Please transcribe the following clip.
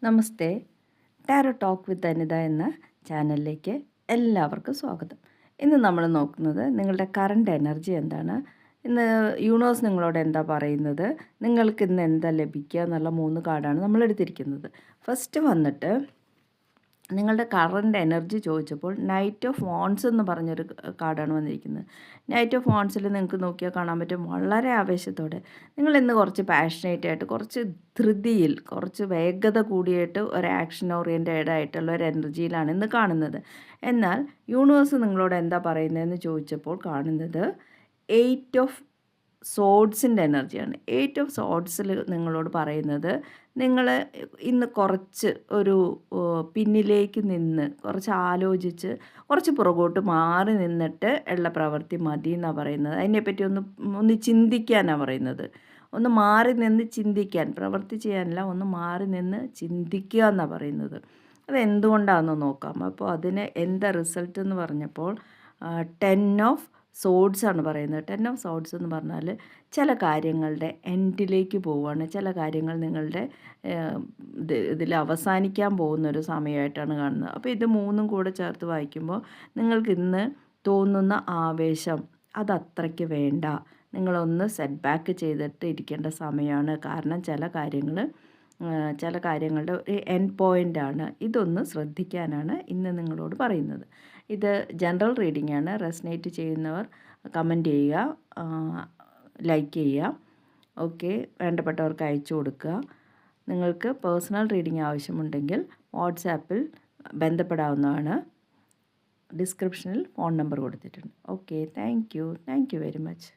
Namaste. Tarot talk with Anitha എന്ന ചാനലിലേക്ക് എല്ലാവർക്കും സ്വാഗതം. ഇന്ന് നമ്മൾ നോക്കുന്നത് നിങ്ങളുടെ കറണ്ട് എനർജി എന്താണ്, ഇന്ന് യൂണിവേഴ്സ് നിങ്ങളോട് എന്താ പറയുന്നത്, നിങ്ങൾക്ക് ഇന്ന് എന്താ ലഭിക്കുക എന്നുള്ള 3 കാർഡാണ് നമ്മൾ എടുത്തിരിക്കുന്നത്. ഫസ്റ്റ് വന്നിട്ട് നിങ്ങളുടെ കറണ്ട് എനർജി ചോദിച്ചപ്പോൾ നൈറ്റ് ഓഫ് വാൺസ് എന്ന് പറഞ്ഞൊരു കാർഡാണ് വന്നിരിക്കുന്നത്. നൈറ്റ് ഓഫ് വാൺസിൽ നിങ്ങൾക്ക് നോക്കിയാൽ കാണാൻ പറ്റും വളരെ ആവേശത്തോടെ നിങ്ങൾ ഇന്ന് കുറച്ച് പാഷനേറ്റ് ആയിട്ട്, കുറച്ച് ധൃതിയിൽ, കുറച്ച് വേഗത കൂടിയിട്ട് ഒരു ആക്ഷൻ ഓറിയൻറ്റഡ് ആയിട്ടുള്ള ഒരു എനർജിയിലാണ് ഇന്ന് കാണുന്നത്. എന്നാൽ യൂണിവേഴ്സ് നിങ്ങളോട് എന്താ പറയുന്നതെന്ന് ചോദിച്ചപ്പോൾ കാണുന്നത് 8 ഓഫ് സോഡ്സിൻ്റെ എനർജിയാണ്. 8 ഓഫ് സോഡ്സിൽ നിങ്ങളോട് പറയുന്നത് നിങ്ങൾ ഇന്ന് കുറച്ച് ഒരു പിന്നിലേക്ക് നിന്ന് കുറച്ച് ആലോചിച്ച് കുറച്ച് പുറകോട്ട് മാറി നിന്നിട്ട് ഉള്ള പ്രവൃത്തി മതി എന്നാണ് പറയുന്നത്. അതിനെപ്പറ്റി ഒന്ന് ചിന്തിക്കാനാണ് പറയുന്നത്. ഒന്ന് മാറി നിന്ന് ചിന്തിക്കാൻ, പ്രവൃത്തി ചെയ്യാനല്ല, ഒന്ന് മാറി നിന്ന് ചിന്തിക്കുക എന്നാണ് പറയുന്നത്. അതെന്തുകൊണ്ടാണെന്ന് നോക്കാം. അപ്പോൾ അതിന് എന്താ റിസൾട്ട് എന്ന് പറഞ്ഞപ്പോൾ 10 ഓഫ് സോഡ്സ് ആണ് പറയുന്നത്. 10 ഓഫ് സോഡ്സ് എന്ന് പറഞ്ഞാൽ ചില കാര്യങ്ങളുടെ എൻഡിലേക്ക് പോവുകയാണ്, ചില കാര്യങ്ങൾ നിങ്ങളുടെ ഇതിൽ അവസാനിക്കാൻ പോകുന്നൊരു സമയമായിട്ടാണ് കാണുന്നത്. അപ്പോൾ ഇത് 3ഉം കൂടെ ചേർത്ത് വായിക്കുമ്പോൾ നിങ്ങൾക്ക് ഇന്ന് തോന്നുന്ന ആവേശം അതത്രയ്ക്ക് വേണ്ട, നിങ്ങളൊന്ന് സെറ്റ് ബാക്ക് ചെയ്തിട്ട് ഇരിക്കേണ്ട സമയമാണ്. കാരണം ചില കാര്യങ്ങളുടെ ഒരു എൻഡ് പോയിൻ്റാണ്. ഇതൊന്ന് ശ്രദ്ധിക്കാനാണ് ഇന്ന് നിങ്ങളോട് പറയുന്നത്. ഇത് ജനറൽ റീഡിംഗ് ആണ്. റെസനേറ്റ് ചെയ്യുന്നവർ കമൻറ്റ് ചെയ്യുക, ലൈക്ക് ചെയ്യുക. ഓക്കെ, വേണ്ടപ്പെട്ടവർക്ക് അയച്ചു കൊടുക്കുക. നിങ്ങൾക്ക് പേഴ്സണൽ റീഡിംഗ് ആവശ്യമുണ്ടെങ്കിൽ വാട്സാപ്പിൽ ബന്ധപ്പെടാവുന്നതാണ്. ഡിസ്ക്രിപ്ഷനിൽ ഫോൺ നമ്പർ കൊടുത്തിട്ടുണ്ട്. Okay, thank you very much.